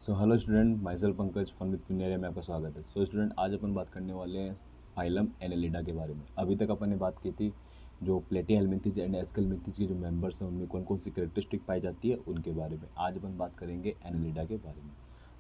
So hello student, myself Pankaj fun with पिनेरिया में आपका स्वागत है। सो स्टूडेंट, आज अपन बात करने वाले हैं फाइलम एनेलिडा के बारे में। अभी तक अपन ने बात की थी जो प्लेटिहेल्मिंथेस एंड एस्केल्मिंथेस के जो मेंबर्स हैं उनमें कौन कौन सी कैरेक्टरिस्टिक पाई जाती है उनके बारे में। आज अपन बात करेंगे एनेलिडा के बारे में।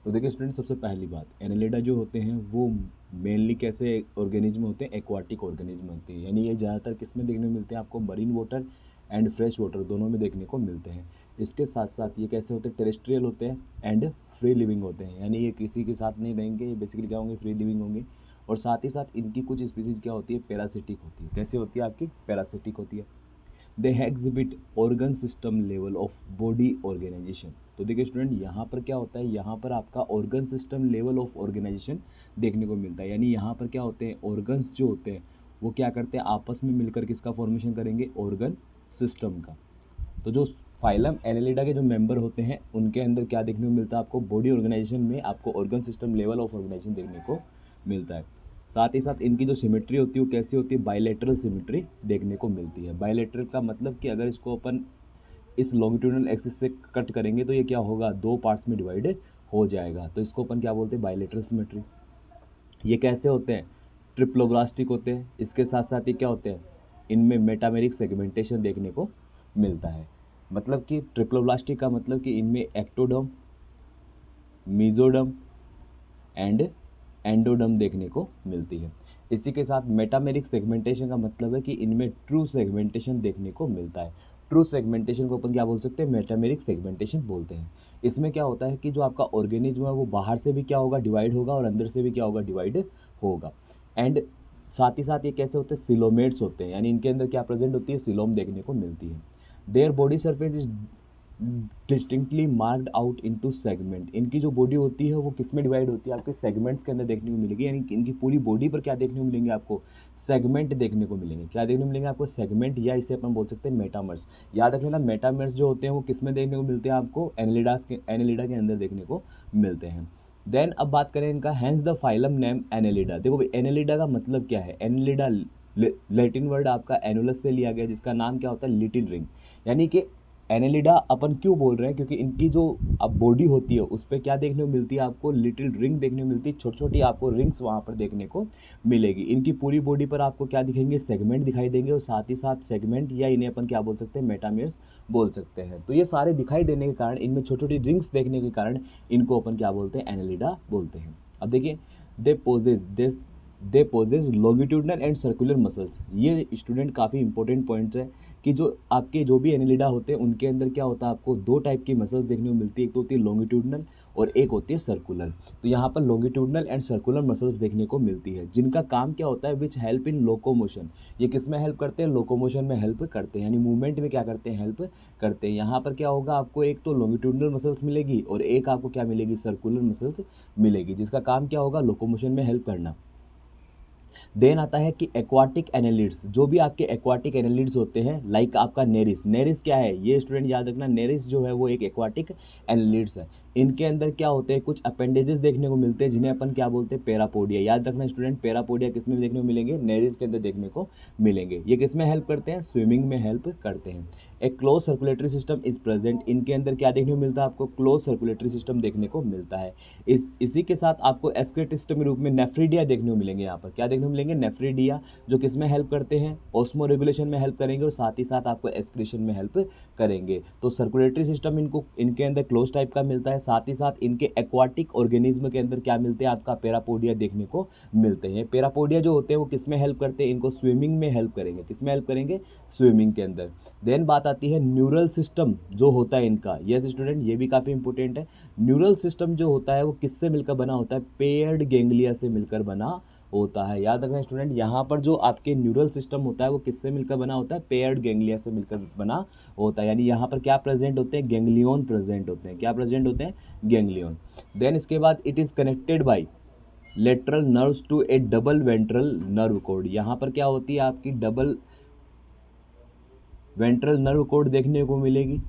तो देखिए स्टूडेंट, सबसे पहली बात, एनेलिडा जो होते हैं वो मेनली कैसे ऑर्गेनिज्म होते हैं, एक्वाटिक ऑर्गेनिज्म होते हैं। यानी ये ज़्यादातर किस में देखने को मिलते हैं आपको, marine water and fresh water दोनों में देखने को मिलते हैं। इसके साथ साथ ये कैसे होते हैं, टेरेस्ट्रियल होते हैं एंड फ्री लिविंग होते हैं। यानी ये किसी के साथ नहीं रहेंगे, ये बेसिकली क्या होंगे, फ्री लिविंग होंगे। और साथ ही साथ इनकी कुछ स्पीसीज क्या होती है, पैरासिटिक होती है। कैसे होती है आपकी, पैरासिटिक होती है। They exhibit organ system level of body organisation. तो देखिए स्टूडेंट, यहाँ पर क्या होता है, यहाँ पर आपका organ system level of organisation देखने को मिलता है। यानी यहाँ पर क्या होते हैं, ऑर्गन्स जो होते हैं वो क्या करते हैं, आपस में मिलकर किसका फॉर्मेशन करेंगे, ऑर्गन सिस्टम का। तो जो फाइलम एनेलिडा के जो मेंबर होते हैं उनके अंदर क्या देखने को मिलता है आपको, बॉडी ऑर्गेनाइजेशन में आपको organ system level of organisation देखने को मिलता है। साथ ही साथ इनकी जो सिमेट्री होती है वो कैसी होती है, बायलैटरल सिमेट्री देखने को मिलती है। बायलैटरल का मतलब कि अगर इसको अपन इस लॉन्गिट्यूडनल एक्सिस से कट करेंगे तो ये क्या होगा, दो पार्ट्स में डिवाइड हो जाएगा। तो इसको अपन क्या बोलते हैं, बायलैटरल सिमेट्री। ये कैसे होते हैं, ट्रिप्लोब्लास्टिक होते हैं। इसके साथ साथ ये क्या होते हैं, इनमें मेटामेरिक सेगमेंटेशन देखने को मिलता है। मतलब कि ट्रिप्लोब्लास्टिक का मतलब कि इनमें एक्टोडर्म, मीजोडर्म एंड एंडोडर्म देखने को मिलती है। इसी के साथ मेटामेरिक सेगमेंटेशन का मतलब है कि इनमें ट्रू सेगमेंटेशन देखने को मिलता है। ट्रू सेगमेंटेशन को अपन क्या बोल सकते हैं, मेटामेरिक सेगमेंटेशन बोलते हैं। इसमें क्या होता है कि जो आपका ऑर्गेनिज्म है वो बाहर से भी क्या होगा, डिवाइड होगा, और अंदर से भी क्या होगा, डिवाइड होगा। एंड साथ ही साथ ये कैसे होते हैं, सिलोमेट्स होते हैं। यानी इनके अंदर क्या प्रेजेंट होती है, सिलोम देखने को मिलती है। Their body surface is distinctly marked out into segment. इनकी जो बॉडी होती है वो किस में डिवाइड होती है, आपके सेगमेंट्स के अंदर देखने को मिलेगी। यानी कि इनकी पूरी बॉडी पर क्या देखने को मिलेंगे आपको, सेगमेंट देखने को मिलेंगे। क्या देखने को मिलेंगे आपको, सेगमेंट, या इसे अपन बोल सकते हैं मेटामर्स। याद रख लेना, मेटामर्स जो होते हैं वो किस में देखने को मिलते हैं आपको, एनेलिडा के अंदर देखने को मिलते हैं। देन अब बात करें इनका, hence the phylum name Annelida. देखो भाई, एनेलिडा का मतलब क्या है, एनेलिडा लैटिन वर्ड आपका एनुलस से लिया गया, जिसका नाम क्या होता है, लिटिल रिंग। यानी कि एनेलिडा अपन क्यों बोल रहे हैं, क्योंकि इनकी जो अब बॉडी होती है उस पर क्या देखने को मिलती है आपको, लिटिल रिंग देखने को मिलती है। छोटी छोटी आपको रिंग्स वहाँ पर देखने को मिलेगी। इनकी पूरी बॉडी पर आपको क्या दिखेंगे, सेगमेंट दिखाई देंगे। और साथ ही साथ सेगमेंट, या इन्हें अपन क्या बोल सकते हैं, मेटामियर्स बोल सकते हैं। तो ये सारे दिखाई देने के कारण, इनमें छोटी छोटी रिंग्स देखने के कारण इनको अपन क्या बोलते हैं, एनेलिडा बोलते हैं। अब देखिए, they possess longitudinal and circular muscles. ये स्टूडेंट काफ़ी इंपॉर्टेंट पॉइंट्स है कि जो आपके जो भी एनेलिडा होते हैं उनके अंदर क्या होता है, आपको दो टाइप की मसल्स देखने को मिलती है। एक तो होती है लॉन्गिट्यूडनल और एक होती है सर्कुलर। तो यहाँ पर लॉन्गिट्यूडनल एंड सर्कुलर मसल्स देखने को मिलती है, जिनका काम क्या होता है, विच हेल्प इन लोकोमोशन। ये किस में हेल्प करते हैं, लोकोमोशन में हेल्प करते हैं। यानी मूवमेंट में क्या करते हैं, हेल्प करते हैं। यहाँ पर क्या होगा, आपको एक तो लॉन्गिट्यूडनल मसल्स मिलेगी और एक आपको क्या मिलेगी, सर्कुलर मसल्स मिलेगी, जिसका काम क्या होगा, लोकोमोशन में हेल्प करना। देन आता है कि एक्वाटिक एनेलिड्स। जो भी आपके एक्वाटिक एनेलिड्स होते हैं, लाइक आपका नेरिस। नेरिस क्या है, ये स्टूडेंट याद रखना, नेरिस जो है वो एक एक्वाटिक एनेलिड्स है। इनके अंदर क्या होते हैं, कुछ अपेंडेजेस देखने को मिलते हैं जिन्हें अपन क्या बोलते हैं, पैरापोडिया। याद रखना स्टूडेंट, पैरापोडिया किस में देखने को मिलेंगे, नेरिस के अंदर देखने को मिलेंगे। ये किस में हेल्प करते हैं, स्विमिंग में हेल्प करते हैं। एक close circulatory system is present. इनके अंदर क्या देखने को मिलता है आपको, क्लोज सर्कुलेटरी सिस्टम देखने को मिलता है। इसी के साथ आपको एस्क्रेट सिस्टम के रूप में नेफ्रिडिया देखने को मिलेंगे। यहाँ पर क्या देखने को मिलेंगे, नेफ्रिडिया, जो किस में हेल्प करते हैं, ऑस्मो रेगुलेशन में हेल्प करेंगे और साथ ही साथ आपको एक्सक्रीशन में हेल्प करेंगे। तो सर्कुलेटरी सिस्टम इनको इनके अंदर क्लोज टाइप का मिलता है। साथ ही साथ इनके एक्वाटिक ऑर्गेनिज्म के अंदर क्या मिलते हैं, आपका पैरापोडिया देखने को मिलते हैं। पैरापोडिया जो होते हैं वो किस में हेल्प करते हैं, इनको स्विमिंग में हेल्प करेंगे। किस में हेल्प करेंगे, स्विमिंग के अंदर। देन बात आती है न्यूरल सिस्टम जो होता है इनका। यस स्टूडेंट, ये भी काफ़ी इंपॉर्टेंट है। न्यूरल सिस्टम जो होता है वो किससे मिलकर बना होता है, पेयर्ड गैंग्लिया से मिलकर बना होता है। याद रखना स्टूडेंट, यहाँ पर जो आपके न्यूरल सिस्टम होता है वो किससे मिलकर बना होता है, पेयर्ड गैंग्लिया से मिलकर बना होता है। यानी यहाँ पर क्या प्रेजेंट होते हैं, गैंग्लियन प्रेजेंट होते हैं। क्या प्रेजेंट होते हैं, गैंग्लियन। देन इसके बाद it is connected by lateral nerves to a double ventral nerve cord. यहाँ पर क्या होती है आपकी, डबल वेंट्रल नर्व कोड देखने को मिलेगी।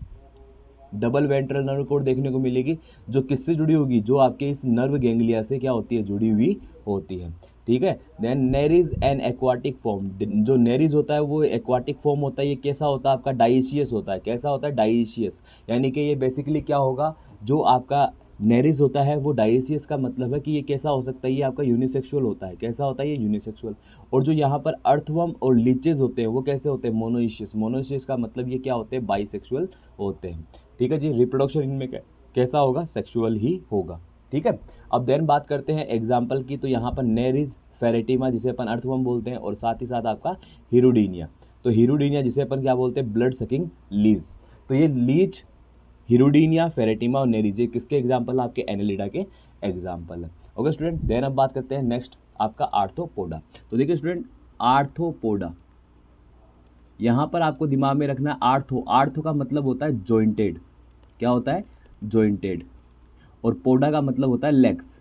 डबल वेंट्रल नर्व कोड देखने को मिलेगी, जो किससे जुड़ी होगी, जो आपके इस नर्व गैंग्लिया से क्या होती है, जुड़ी हुई होती है। ठीक है। Then Nereis an aquatic form. जो नेरिज होता है वो एक्वाटिक फॉर्म होता है। ये कैसा होता है आपका, डाइशियस होता है। कैसा होता है, डाइशियस। यानी कि ये बेसिकली क्या होगा, जो आपका नेरिस होता है वो डाइसियस का मतलब है कि ये कैसा हो सकता है, ये आपका यूनिसेक्सुअल होता है। कैसा होता है ये? यूनिसेक्सुअल। और जो यहाँ पर अर्थवर्म और लीचेस होते हैं वो कैसे होते हैं? मोनोइशियस। मोनोइशियस का मतलब ये क्या होते हैं? बाइसेक्सुअल होते हैं। ठीक है जी। रिप्रोडक्शन इनमें कैसा होगा? सेक्सुअल ही होगा। ठीक है। अब देन बात करते हैं एग्जाम्पल की। तो यहाँ पर नेरिस, फेरेटिमा जिसे अपन अर्थवर्म बोलते हैं, और साथ ही साथ आपका हिरुडीनिया। तो हिरुडीनिया जिसे अपन क्या बोलते हैं? Blood sucking lease. तो ये लीच, हिरुडीनिया, फेरेटिमा और नेरिस ये किसके एग्जाम्पल? आपके एनेलिडा के एग्जाम्पल है। Okay student. देन अब बात करते हैं नेक्स्ट आपका आर्थ्रोपोडा। तो देखिए स्टूडेंट, आर्थ्रोपोडा यहाँ पर आपको दिमाग में रखना है आर्थो। आर्थो का मतलब होता है जॉइंटेड। क्या होता है? जॉइंटेड। और पोडा का मतलब होता है लेग्स।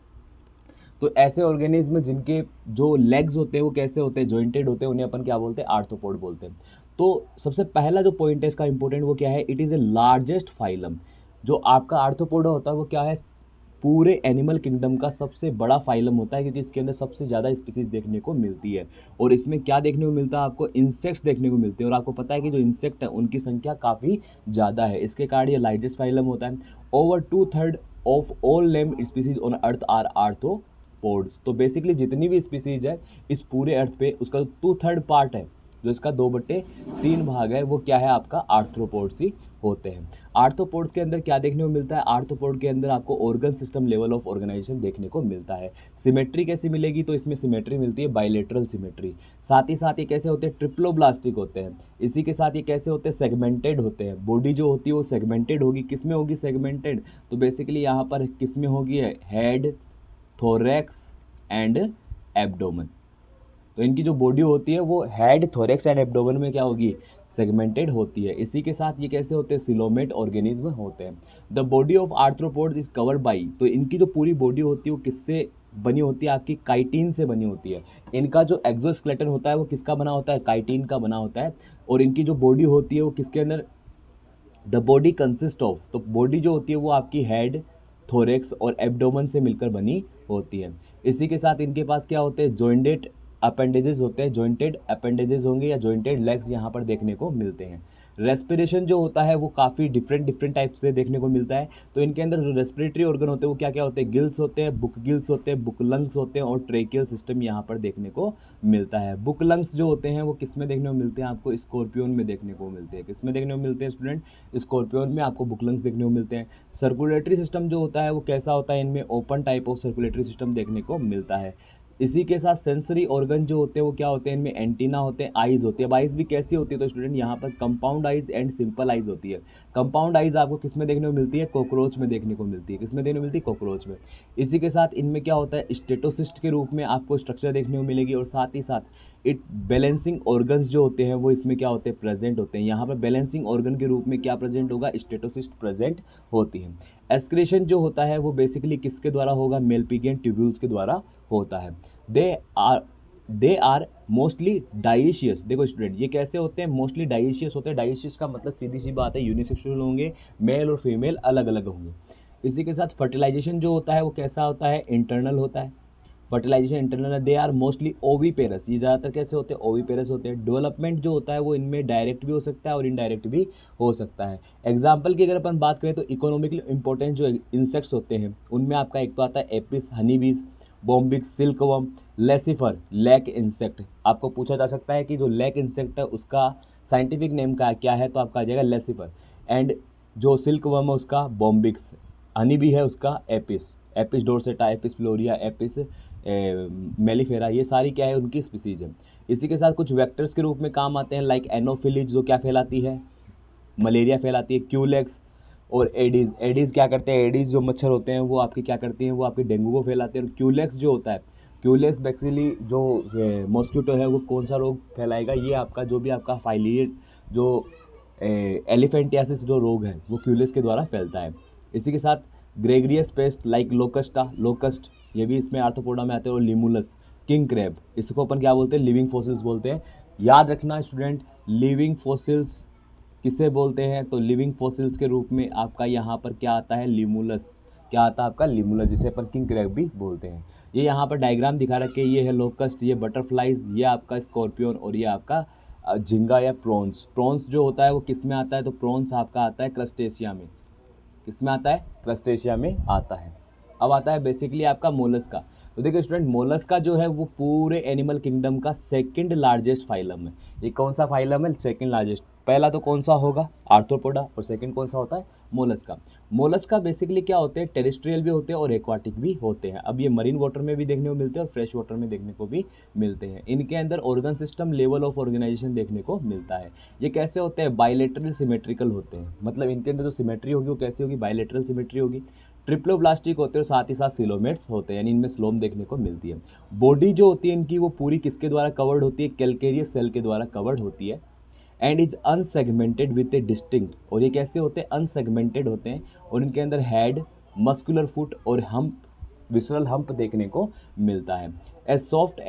तो ऐसे ऑर्गेनिज्म जिनके जो लेग्स होते हैं वो कैसे होते हैं? जॉइंटेड होते हैं, उन्हें अपन क्या बोलते हैं? आर्थ्रोपोड बोलते हैं। तो सबसे पहला जो पॉइंट है इसका इंपॉर्टेंट वो क्या है? It is a largest phylum. जो आपका आर्थ्रोपोडा होता है वो क्या है? पूरे एनिमल किंगडम का सबसे बड़ा फाइलम होता है, क्योंकि इसके अंदर सबसे ज़्यादा स्पीसीज देखने को मिलती है। और इसमें क्या देखने को मिलता है आपको? इंसेक्ट्स देखने को मिलते हैं। और आपको पता है कि जो इंसेक्ट है उनकी संख्या काफ़ी ज़्यादा है, इसके कारण ये लार्जेस्ट फाइलम होता है। Over 2/3 of all lived species on earth are arthropods. तो बेसिकली जितनी भी स्पीसीज है इस पूरे अर्थ पे, उसका 2/3 पार्ट है, जो इसका 2/3 भाग है, वो क्या है? आपका आर्थ्रोपोड्स ही होते हैं। आर्थ्रोपोड्स के अंदर क्या देखने को मिलता है? आर्थ्रोपोड के अंदर आपको organ system level of organisation देखने को मिलता है। सिमेट्री कैसी मिलेगी? तो इसमें सिमेट्री मिलती है बाइलेटरल सिमेट्री। साथ ही साथ ये कैसे होते हैं? ट्रिप्लोब्लास्टिक होते हैं। इसी के साथ ये कैसे होते हैं? सेगमेंटेड होते हैं। बॉडी जो होती है वो सेगमेंटेड होगी। किस में होगी सेगमेंटेड? तो बेसिकली यहाँ पर किस में होगी? Head, thorax and abdomen. तो इनकी जो बॉडी होती है वो हेड, थोरैक्स एंड एब्डोमेन में क्या होगी? सेगमेंटेड होती है। इसी के साथ ये कैसे होते हैं? सिलोमेट ऑर्गेनिज्म होते हैं। The body of arthropods is covered by, तो इनकी जो पूरी बॉडी होती है वो किससे बनी होती है? आपकी काइटिन से बनी होती है। इनका जो एक्सोस्केलेटन होता है वो किसका बना होता है? काइटिन का बना होता है। और इनकी जो बॉडी होती है वो किसके अंदर? द बॉडी कंसिस्ट ऑफ, तो बॉडी जो होती है वो आपकी हेड, थोरेक्स और एब्डोमन से मिलकर बनी होती है। इसी के साथ इनके पास क्या होते हैं? जॉइंटेड अपेंडेजेस होते हैं। जॉइंटेड अपेंडेजेस होंगे या जॉइंटेड लेग्स यहाँ पर देखने को मिलते हैं। रेस्पिरेशन जो होता है वो काफ़ी डिफरेंट टाइप से देखने को मिलता है। तो इनके अंदर जो रेस्पिरेटरी ऑर्गन होते हैं वो क्या क्या होते हैं? गिल्स होते हैं, बुक गिल्स होते हैं, बुक लंग्स होते हैं और ट्रेकियल सिस्टम यहाँ पर देखने को मिलता है। बुक लंग्स जो होते हैं वो किस में देखने को मिलते हैं? आपको स्कॉर्पियन में देखने को मिलते हैं। किस में देखने को मिलते हैं स्टूडेंट? स्कॉर्पियन में आपको बुक लंग्स देखने को मिलते हैं। सर्कुलेटरी सिस्टम जो होता है वो कैसा होता है? इनमें open type of circulatory system देखने को मिलता है। इसी के साथ सेंसरी ऑर्गन जो होते हैं वो क्या होते हैं? इनमें एंटीना होते हैं, आइज होती है। अब आइज भी कैसी होती है? तो स्टूडेंट यहाँ पर compound eyes and simple eyes होती है। कंपाउंड आइज आपको किस में देखने को मिलती है? कॉकरोच में देखने को मिलती है। किस में देखने को मिलती है? कॉकरोच में। इसी के साथ इनमें क्या होता है? स्टेटोसिस्ट के रूप में आपको स्ट्रक्चर देखने को मिलेगी। और साथ ही साथ इट बैलेंसिंग ऑर्गन्स जो होते हैं वो इसमें क्या होते हैं? प्रेजेंट होते हैं। यहाँ पर बैलेंसिंग ऑर्गन के रूप में क्या प्रेजेंट होगा? स्टेटोसिस्ट प्रेजेंट होती है। एस्क्रेशन जो होता है वो बेसिकली किसके द्वारा होगा? मेलपिगियन ट्यूब्यूल्स के द्वारा होता है। They are mostly dioecious. देखो स्टूडेंट, ये कैसे होते हैं? मोस्टली डाइशियस होते हैं। डाइशियस का मतलब सीधी सी बात है यूनिसेक्सुअल होंगे, मेल और फीमेल अलग अलग होंगे। इसी के साथ फर्टिलाइजेशन जो होता है वो कैसा होता है? इंटरनल होता है। फर्टिलाइजेशन इंटरनल है। They are mostly oviparous. ये ज़्यादातर कैसे होते हैं? ओवीपेरस होते हैं। डेवलपमेंट जो होता है वो इनमें डायरेक्ट भी हो सकता है और इनडायरेक्ट भी हो सकता है। एग्जाम्पल की अगर अपन बात करें तो इकोनॉमिकली इंपॉर्टेंट जो इंसेक्ट्स होते हैं उनमें आपका एक तो आता है एपिस, हनी बीज, Bombyx, silkworm, Laccifer, lac insect. आपको पूछा जा सकता है कि जो लैक इंसेक्ट है उसका साइंटिफिक नेम का क्या है? तो आपका आ जाएगा लेसिफर। एंड जो सिल्कवर्म है उसका बॉम्बिक्स, हनी बी है उसका Apis, Apis डोर्सेटा, Apis फ्लोरिया, Apis mellifera, ये सारी क्या है? उनकी स्पीसीज है। इसी के साथ कुछ वेक्टर्स के रूप में काम आते हैं, लाइक एनोफिलीज जो क्या फैलाती है? मलेरिया फैलाती है। क्यूलेक्स और एडीज। एडीज क्या करते हैं? एडीज जो मच्छर होते हैं वो आपके क्या करती हैं? वो आपके डेंगू को फैलाते हैं। और क्यूलेक्स जो होता है, क्यूलेक्स बेसिकली जो मॉस्किटो है वो कौन सा रोग फैलाएगा? ये आपका जो भी आपका फाइलिएट जो एलिफेंटियासिस जो रोग है वो क्यूलेक्स के द्वारा फैलता है। इसी के साथ ग्रेगरियस पेस्ट लाइक लोकस्टा, लोकस्ट, ये भी इसमें आर्थ्रोपोडा में आते हैं। और लिमुलस, किंग क्रैब, इसको अपन क्या बोलते हैं? लिविंग फॉसिल्स बोलते हैं। याद रखना स्टूडेंट, लिविंग फॉसिल्स किसे बोलते हैं? तो लिविंग फॉसिल्स के रूप में आपका यहाँ पर क्या आता है? लिमुलस। क्या आता है आपका? लिमुलस, जिसे अपन किंग क्रैब भी बोलते हैं। ये यहाँ पर डायग्राम दिखा रखे, ये है लोकस्ट, ये बटरफ्लाइज, ये आपका स्कॉर्पियन और ये आपका झिंगा या प्रॉन्स। प्रॉन्स जो होता है वो किस में आता है? तो प्रॉन्स आपका आता है क्रस्टेशिया में। किसमें आता है, क्रस्टेशिया में आता है। अब आता है बेसिकली आपका मोलस्का। तो देखिए स्टूडेंट, मोलस्का जो है वो पूरे एनिमल किंगडम का सेकंड लार्जेस्ट फाइलम है। ये कौन सा फाइलम है, सेकंड लार्जेस्ट। पहला तो कौन सा होगा, आर्थ्रोपोडा, और सेकंड कौन सा होता है, मोलस्का। मोलस्का बेसिकली क्या होते हैं, टेरेस्ट्रियल भी होते हैं और एक्वाटिक भी होते हैं। अब ये मरीन वाटर में भी देखने को मिलते हैं और फ्रेश वाटर में देखने को भी मिलते हैं। इनके अंदर organ system, level of organisation देखने को मिलता है। ये कैसे होते हैं, बायलेटरल सिमेट्रिकल होते हैं। मतलब इनके अंदर जो सिमेट्री होगी वो कैसी होगी, बायलेटरल सिमेट्री होगी। ट्रिप्लोब्लास्टिक होते हैं और साथ ही साथ सिलोमेट्स होते हैं, यानी इनमें स्लोम देखने को मिलती है। बॉडी जो होती है इनकी वो पूरी किसके द्वारा कवर्ड होती है, कैल्केरियस सेल के द्वारा कवर्ड होती है। And is unsegmented with A distinct, और ये कैसे होते हैं, अनसेगमेंटेड होते हैं। और इनके अंदर हेड, मस्कुलर फुट और हम्प, विसरल हम्प देखने को मिलता है। ए soft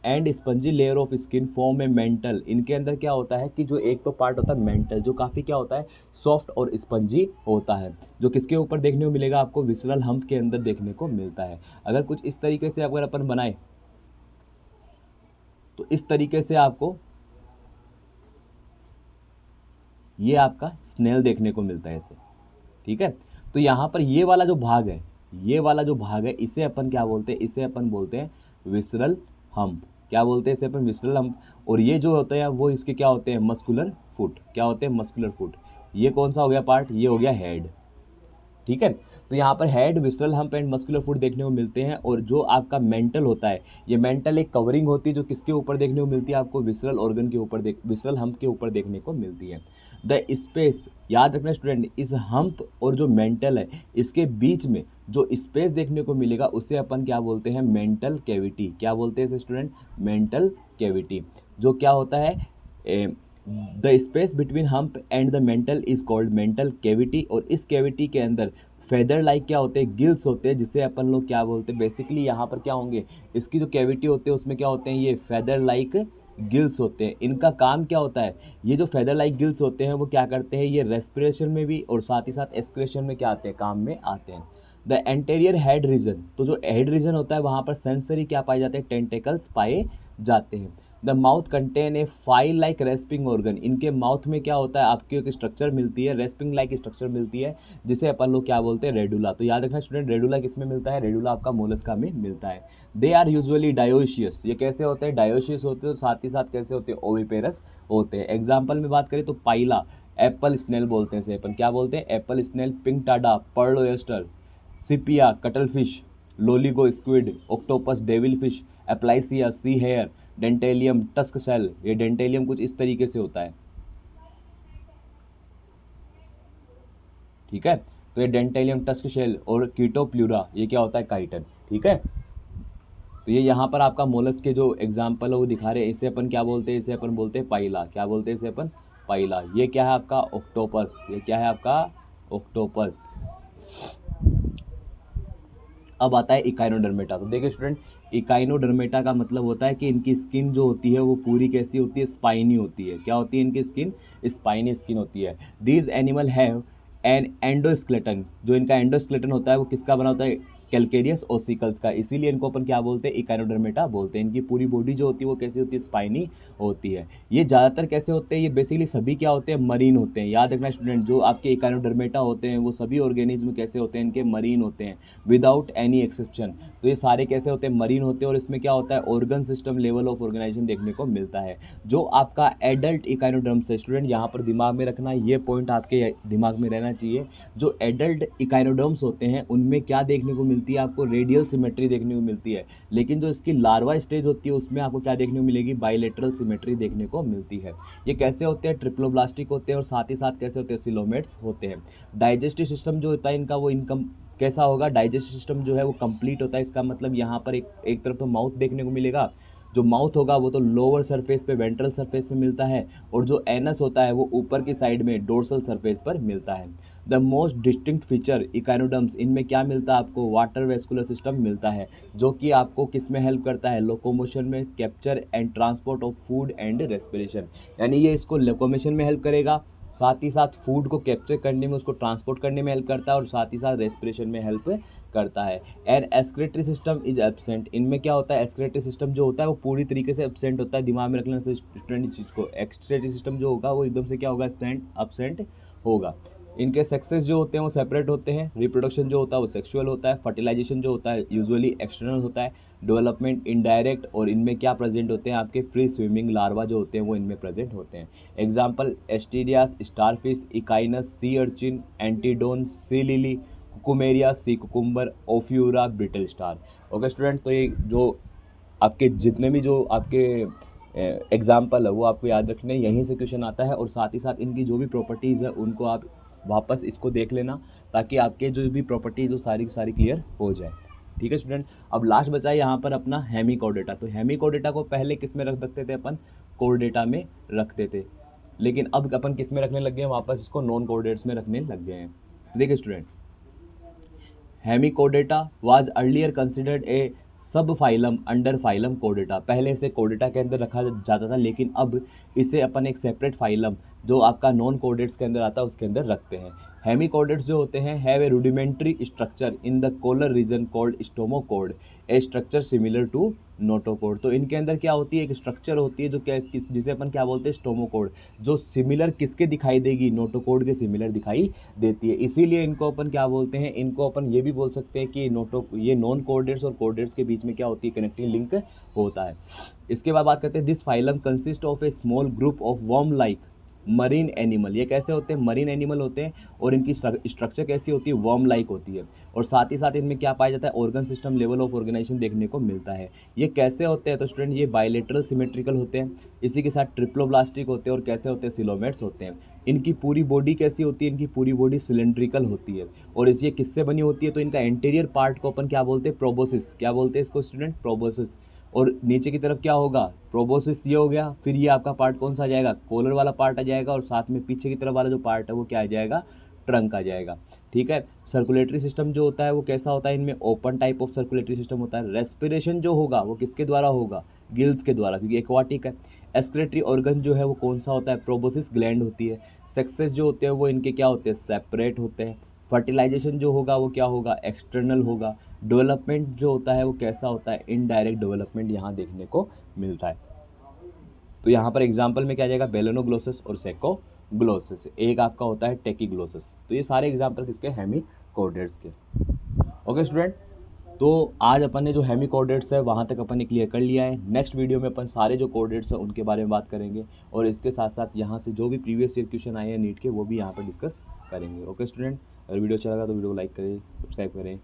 and spongy layer of skin form A mental. इनके अंदर क्या होता है कि जो एक तो पार्ट होता है मेंटल, जो काफ़ी क्या होता है, सॉफ्ट और स्पंजी होता है, जो किसके ऊपर देखने को मिलेगा आपको, विसरल हम्प के अंदर देखने को मिलता है। अगर कुछ इस तरीके से अगर अपन बनाए तो इस तरीके से आपको ये आपका स्नेल देखने को मिलता है ऐसे, ठीक है। तो यहाँ पर ये वाला जो भाग है, ये वाला जो भाग है, इसे अपन क्या बोलते हैं, इसे अपन बोलते हैं विसरल हम्प। क्या बोलते हैं इसे अपन, विसरल हम्प। और ये जो होते हैं वो इसके क्या होते हैं, मस्कुलर फुट। क्या होते हैं, मस्कुलर फुट। ये कौन सा हो गया पार्ट, ये हो गया हेड, ठीक है। तो यहाँ पर head, visceral hump and muscular foot देखने को मिलते हैं। और जो आपका मेंटल होता है, ये मेंटल एक कवरिंग होती है जो किसके ऊपर देखने को मिलती है आपको, विसरल ऑर्गन के ऊपर, विसरल हम्प के ऊपर देखने को मिलती है। द स्पेस, याद रखना स्टूडेंट, इस हम्प और जो मेंटल है इसके बीच में जो स्पेस देखने को मिलेगा उसे अपन क्या बोलते हैं, मेंटल कैविटी। क्या बोलते हैं इसे स्टूडेंट, मेंटल कैविटी। जो क्या होता है, the space between hump and the mental is called mantle cavity. और इस कैविटी के अंदर फेदर लाइक क्या होते हैं, गिल्स होते हैं, जिसे अपन लोग क्या बोलते हैं, बेसिकली यहाँ पर क्या होंगे, इसकी जो कैविटी होती है उसमें क्या होते हैं, ये फेदर लाइक गिल्स होते हैं। इनका काम क्या होता है, ये जो फेदर लाइक गिल्स होते हैं वो क्या करते हैं, ये रेस्पिरेशन में भी और साथ ही साथ एक्सक्रेशन में क्या आते हैं, काम में आते हैं। द एंटेरियर हेड रीजन, तो जो हेड रीजन होता है वहाँ पर सेंसरी क्या पाए जाते हैं, टेंटेकल्स पाए जाते हैं। The mouth contain a file like respiring organ, इनके माउथ में क्या होता है, आपकी एक स्ट्रक्चर मिलती है, रेस्पिंग लाइक स्ट्रक्चर मिलती है, जिसे अपन लोग क्या बोलते हैं, रेडुला। तो याद रखना स्टूडेंट, रेडुला किसमें मिलता है, रेडुला आपका मोलस्का में मिलता है। दे आर यूजुअली डायोशियस, ये कैसे होते हैं, डायोशियस होते हैं, और साथ ही साथ कैसे होते हैं, ओविपेरस होते हैं। एग्जाम्पल में बात करें तो पाइला, एप्पल स्नेल बोलते हैं इसे अपन, क्या बोलते हैं, apple snail, Pinctada, pearl oyster, Sepia, cuttlefish, Loligo squid, octopus, devil fish, Aplysia, sea hare, Dentalium, tusk shell. ये डेंटेलियम कुछ इस तरीके से होता है, ठीक है। तो ये डेंटेलियम, टस्क शेल और कीटोप्लूरा, ये क्या होता है, काइटन, ठीक है। तो ये यहाँ पर आपका मोलस्क के जो एग्जाम्पल है वो दिखा रहे हैं। इसे अपन क्या बोलते हैं, इसे अपन बोलते हैं पाइला। क्या बोलते हैं इसे अपन, पाइला। ये क्या है आपका, ऑक्टोपस। ये क्या है आपका, ऑक्टोपस। अब आता है इकाइनोडर्मेटा। तो देखिए स्टूडेंट, इकाइनोडर्मेटा का मतलब होता है कि इनकी स्किन जो होती है वो पूरी कैसी होती है, स्पाइनी होती है। क्या होती है इनकी स्किन, स्पाइनी स्किन होती है। These animal have an endoskeleton, जो इनका एंडोस्केलेटन होता है वो किसका बना होता है, कैल्केरियस ओसिकल्स का। इसीलिए इनको अपन क्या बोलते हैं, इकाइनोडर्मेटा बोलते हैं। इनकी पूरी बॉडी जो होती है वो कैसी होती है, स्पाइनी होती है। ये ज़्यादातर कैसे होते हैं, ये बेसिकली सभी क्या होते हैं, मरीन होते हैं। याद रखना स्टूडेंट, जो आपके इकाइनोडर्मेटा होते हैं वो सभी ऑर्गेनिज्म कैसे होते हैं, इनके मरीन होते हैं, विदाउट एनी एक्सेप्शन। तो ये सारे कैसे होते हैं, मरीन होते हैं। और इसमें क्या होता है, organ system, level of organisation देखने को मिलता है। जो आपका एडल्ट इकाइनोडर्म्स है स्टूडेंट, यहाँ पर दिमाग में रखना, ये पॉइंट आपके दिमाग में रहना चाहिए। जो एडल्ट इकाइनोडर्म्स होते हैं उनमें क्या देखने को मिलती है आपको, रेडियल सिमेट्री देखने को मिलती है। लेकिन जो इसकी लार्वा स्टेज होती है उसमें आपको क्या देखने को मिलेगी, बाइलेटरल सिमेट्री देखने को मिलती है। ये कैसे होते हैं, ट्रिप्लोब्लास्टिक होते हैं, और साथ ही साथ कैसे होते हैं, सिलोमेट्स होते हैं। डाइजेस्टिव सिस्टम जो होता है इनका वो इनकम कैसा होगा, डाइजेस्टिव सिस्टम जो है वो कंप्लीट होता है। इसका मतलब यहाँ पर एक तरफ तो माउथ देखने को मिलेगा, जो माउथ होगा वो तो लोअर सरफेस पे, वेंट्रल सरफेस पे मिलता है, और जो एनस होता है वो ऊपर की साइड में डोर्सल सरफेस पर मिलता है। The most distinct feature echinoderms, इनमें क्या मिलता है आपको, वाटर वेस्कुलर सिस्टम मिलता है, जो कि आपको किस में हेल्प करता है, लोकोमोशन में, capture and transport of food and respiration. यानी ये इसको लोकोमोशन में हेल्प करेगा, साथ ही साथ फूड को कैप्चर करने में, उसको ट्रांसपोर्ट करने में हेल्प करता है, और साथ ही साथ रेस्पिरेशन में हेल्प करता है। And excretory system is absent, इनमें क्या होता है, एक्सक्रेटरी सिस्टम जो होता है वो पूरी तरीके से एब्सेंट होता है। दिमाग में रख लेना स्टूडेंट इस चीज़ को, एक्सक्रेटरी सिस्टम जो होगा वो एकदम से क्या होगा, एब्सेंट होगा। इनके सेक्सेस जो होते हैं वो सेपरेट होते हैं, रिप्रोडक्शन जो होता है वो सेक्सुअल होता है, फर्टिलाइजेशन जो होता है यूजुअली एक्सटर्नल होता है, डेवलपमेंट इनडायरेक्ट, और इनमें क्या प्रेजेंट होते हैं आपके फ्री स्विमिंग लार्वा जो होते हैं वो इनमें प्रेजेंट होते हैं। Example Asterias, starfish, Echinus, sea urchin, Antedon, sea lily, Cucumaria, sea cucumber, Ophiura, brittle star. Okay student, तो ये जो आपके जितने भी जो आपके एग्जाम्पल है वो आपको याद रखने, यहीं से क्वेश्चन आता है, और साथ ही साथ इनकी जो भी प्रॉपर्टीज़ है उनको आप वापस इसको देख लेना, ताकि आपके जो भी प्रॉपर्टीज वो सारी की सारी क्लियर हो जाए। ठीक है स्टूडेंट, अब लास्ट बचा है यहाँ पर अपना हेमिकोडेटा। तो हेमिकोडेटा को पहले किस में रख सकते थे अपन, कोरडेटा में रखते थे, लेकिन अब अपन किस में रखने लग गए हैं, वापस इसको नॉन कोर्डेट्स में रखने लग गए हैं। देखिए student, hemichordata was earlier considered a सब फाइलम अंडर फाइलम कोडेटा। पहले इसे कोडेटा के अंदर रखा जाता था, लेकिन अब इसे अपन एक सेपरेट फाइलम जो आपका नॉन कोडेट्स के अंदर आता है उसके अंदर रखते हैं। हेमिकोडेट्स जो होते हैं have a rudimentary structure in the collar region called stomochord, a structure similar to notochord. तो इनके अंदर क्या होती है, एक स्ट्रक्चर होती है जो क्या जिसे अपन क्या बोलते हैं, स्टोमोकोड, जो सिमिलर किसके दिखाई देगी, नोटोकोड के सिमिलर दिखाई देती है। इसीलिए इनको अपन क्या बोलते हैं, इनको अपन ये भी बोल सकते हैं कि ये नॉन कोऑर्डिनेट्स और कोऑर्डिनेट्स के बीच में क्या होती है, कनेक्टिंग लिंक होता है। इसके बाद बात करते हैं, this phylum consist of A small group of worm like marine animal. ये कैसे होते हैं, मरीन एनिमल होते हैं, और इनकी स्ट्रक्चर कैसी होती है, वर्म लाइक होती है, और साथ ही साथ इनमें क्या पाया जाता है, organ system level of organisation देखने को मिलता है। ये कैसे होते हैं, तो स्टूडेंट ये बायलेटरल सिमेट्रिकल होते हैं, इसी के साथ ट्रिप्लोब्लास्टिक होते हैं, और कैसे होते हैं, सिलोमेट्स होते हैं। इनकी पूरी बॉडी कैसी होती है, इनकी पूरी बॉडी सिलेंड्रिकल होती है, और ये किससे बनी होती है, तो इनका एंटीरियर पार्ट को अपन क्या बोलते हैं, प्रोबोसिस। क्या बोलते हैं इसको स्टूडेंट, प्रोबोसिस। और नीचे की तरफ क्या होगा, प्रोबोसिस ये हो गया, फिर ये आपका पार्ट कौन सा आ जाएगा, कॉलर वाला पार्ट आ जाएगा, और साथ में पीछे की तरफ वाला जो पार्ट है वो क्या आ जाएगा, ट्रंक आ जाएगा। ठीक है, सर्कुलेटरी सिस्टम जो होता है वो कैसा होता है, इनमें open type of circulatory system होता है। रेस्पिरेशन जो होगा वो किसके द्वारा होगा, गिल्स के द्वारा, क्योंकि एक्वाटिक है। एक्सक्रेटरी ऑर्गन जो है वो कौन सा होता है, प्रोबोसिस ग्लैंड होती है। सेक्सेस जो होते हैं वो इनके क्या होते हैं, सेपरेट होते हैं। फर्टिलाइजेशन जो होगा वो क्या होगा, एक्सटर्नल होगा। डेवलपमेंट जो होता है वो कैसा होता है, इनडायरेक्ट डेवलपमेंट यहाँ देखने को मिलता है। तो यहाँ पर एग्जाम्पल में क्या आ जाएगा, बेलेनोग्लोसस और सेकोग्लोसस। एक आपका होता है टेकिग्लोसस। तो ये सारे एग्जाम्पल किसके, हेमिकोडेट्स के। ओके स्टूडेंट, तो आज अपन ने जो हेमिकोडेट्स है वहाँ तक अपन ने क्लियर कर लिया है। नेक्स्ट वीडियो में अपन सारे जो कोडेट्स हैं उनके बारे में बात करेंगे, और इसके साथ साथ यहाँ से जो भी प्रीवियस ईयर क्वेश्चन आए हैं नीट के वो भी यहाँ पर डिस्कस करेंगे। ओके स्टूडेंट, अगर वीडियो अच्छा लगा तो वीडियो को लाइक करें, सब्सक्राइब करें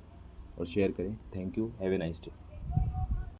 और शेयर करें। Thank you, have a nice day.